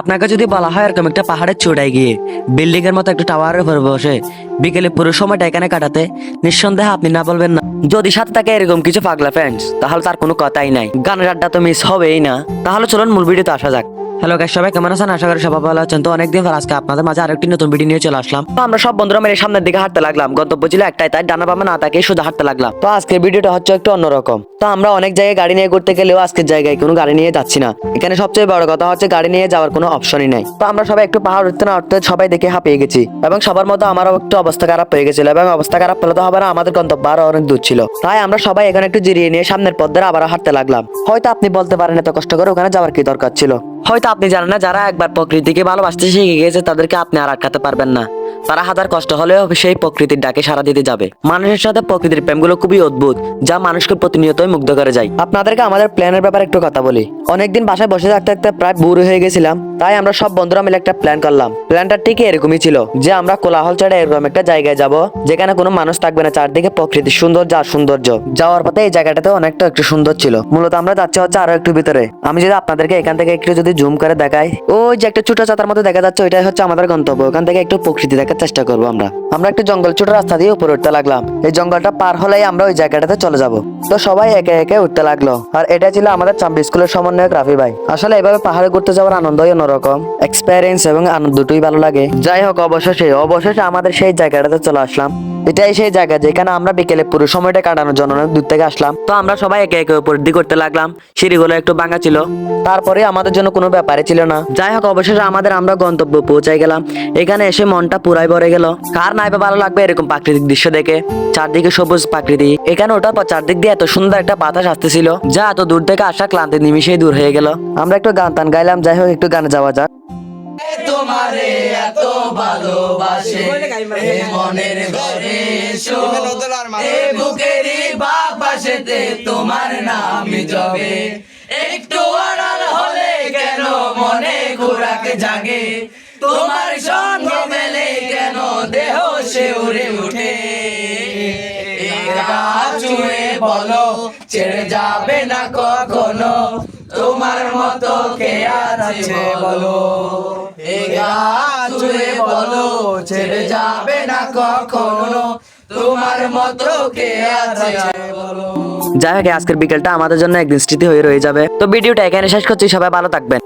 আপনাকে যদি বলা হয় এরকম একটা পাহাড়ের চূড়ায় গিয়ে বিল্ডিং এর মতো একটা টাওয়ারের উপর বসে বিকেলে পুরো সময়টা এখানে কাটাতে, নিঃসন্দেহে আপনি না বলবেন না। যদি সাথে থাকে এরকম কিছু পাগলা ফ্রেন্ডস, তাহলে তার কোনো কথাই নাই, গানের আড্ডা তো মিস হবেই না। তাহলে চলুন মূল ভিডিওতে আসা যাক। হ্যালো গাইস, সবাই কেমন আছেন? আশা করি সবাই ভালো আছেন। তো অনেকদিন পর আজকে আপনাদের মাঝে আরেকটি নতুন ভিডিও নিয়ে চলে আসলাম। তো আমরা সব বন্ধুরা মিলে সামনের দিকে হাঁটতে লাগলাম। গন্তব্য ছিল একটাই, তাই ডানা বামে না তাকিয়ে শুধু হাঁটতে লাগলাম। তো আজকের ভিডিওটা হচ্ছে একটু অন্যরকম। তো আমরা অনেক জায়গায় গাড়ি নিয়ে ঘুরতে গেলেও আজকের জায়গায় কোনো গাড়ি নিয়ে যাচ্ছি না। এখানে সবচেয়ে বড় কথা হচ্ছে গাড়ি নিয়ে যাওয়ার কোনো অপশনই নাই। তো আমরা সবাই একটু পাহাড় উঠতে না উঠতে সবাই দেখে হাঁপিয়ে গেছি, এবং সবার মতো আমারও একটু অবস্থা খারাপ হয়ে গেছিল। এবং অবস্থা খারাপ হলে তো হবে না, আমাদের গন্তব্য আরো অনেক দূর ছিল। তাই আমরা সবাই এখানে একটু জিরিয়ে নিয়ে সামনের পথ ধরে আবার হাঁটতে লাগলাম। হয়তো আপনি বলতে পারেন এত কষ্ট করে ওখানে যাওয়ার কি দরকার ছিল। হয়তো আপনি জানেন না, যারা একবার প্রকৃতিকে ভালোবাসতে শিখে গেছে তাদেরকে আপনি আর আটকাতে পারবেন না। তারা হাজার কষ্ট হলেও সেই প্রকৃতির ডাকে সাড়া দিতে যাবে। মানুষের সাথে প্রকৃতির প্রেমগুলো খুবই অদ্ভুত, যা মানুষকে প্রতিনিয়তই মুগ্ধ করে যায়। আপনাদেরকে আমাদের প্ল্যানের ব্যাপারে একটু কথা বলি। অনেকদিন বাসায় বসে থাকতে থাকতে প্রায় বোর হয়ে গেছিলাম। তাই আমরা সব বন্ধুরা মিলে একটা প্ল্যান করলাম। প্ল্যানটা ঠিক এরকমই ছিল যে আমরা কোলাহল ছেড়ে এরকম একটা জায়গায় যাব যেখানে কোনো মানুষ থাকবে না, চারদিকে প্রকৃতির সুন্দর যা সৌন্দর্য। যাওয়ার পথে এই জায়গাটাতে অনেকটা একটু সুন্দর ছিল। মূলত আমরা যাচ্ছি হচ্ছে আরো একটু ভিতরে। আমি যদি আপনাদেরকে এখান থেকে একটু যদি জুম করে দেখাই, ওই যে একটা ছোট চাতার মতো দেখা যাচ্ছে, ওইটাই হচ্ছে আমাদের গন্তব্য। ওখান থেকে একটু প্রকৃতি দেখার চেষ্টা করবো। আমরা একটু জঙ্গল ছোট রাস্তা দিয়ে উপরে উঠতে লাগলাম। এই জঙ্গলটা পার হলেই আমরা ওই জায়গাটাতে চলে যাব। তো সবাই একে একে উঠতে লাগলো। আর এটা ছিল আমাদের চাম্বি স্কুলের সমন্বয়ক রাফি ভাই। আসলে এভাবে পাহাড়ে ঘুরতে যাওয়ার আনন্দই অন্যরকম। এক্সপেরিয়েন্স এবং আনন্দ দুটোই ভালো লাগে। যাই হোক, অবশেষে আমাদের সেই জায়গাটাতে চলে আসলাম। এটাই সেই জায়গা যেখানে আমরা বিকেলে পুরো সময়টা কাটানোর জন্য অনেক দূর থেকে আসলাম। তো আমরা সবাই একে একে উপর দিকে করতে লাগলাম। সিঁড়িগুলো একটু ভাঙা ছিল, তারপরে আমাদের জন্য কোনো ব্যাপারই ছিল না। যাই হোক, অবশেষে আমরা গন্তব্য পৌঁছাই গেলাম। এখানে এসে মনটা পুরাই ভরে গেল। কার নাই বা ভালো লাগবে এরকম প্রাকৃতিক দৃশ্য দেখে? চারদিকে সবুজ প্রাকৃতি। এখানে ওঠার পর চারদিক দিয়ে এত সুন্দর একটা বাতাস আসতেছিল, যা এত দূর থেকে আসা ক্লান্তি নিমিশেই দূর হয়ে গেল। আমরা একটু গান টান গাইলাম। যাই হোক, একটু গানে যাওয়া যাক। তোমারে এত ভালোবাসে এ মনের ঘরে এসো, এ বুকেরই বাপাশেতে তোমার নামই জবে। একটু আড়াল হলে কেন মনে খোরাক জাগে, তোমার সঙ্গে মেলে কেন দেহ শিউরে উঠে। চুয়ে বলো ছেড়ে যাবে না কখনো, তোমার মতো কে আছে বলো। চুয়ে বলো ছেড়ে যাবে না কখনো, তোমার মতো কে আছে বলো। যাই হোক, আজকের বিকেলটা আমাদের জন্য একদিন স্মৃতি হয়ে রয়ে যাবে। তো ভিডিওটা এখানে শেষ করছি। সবাই ভালো থাকবেন।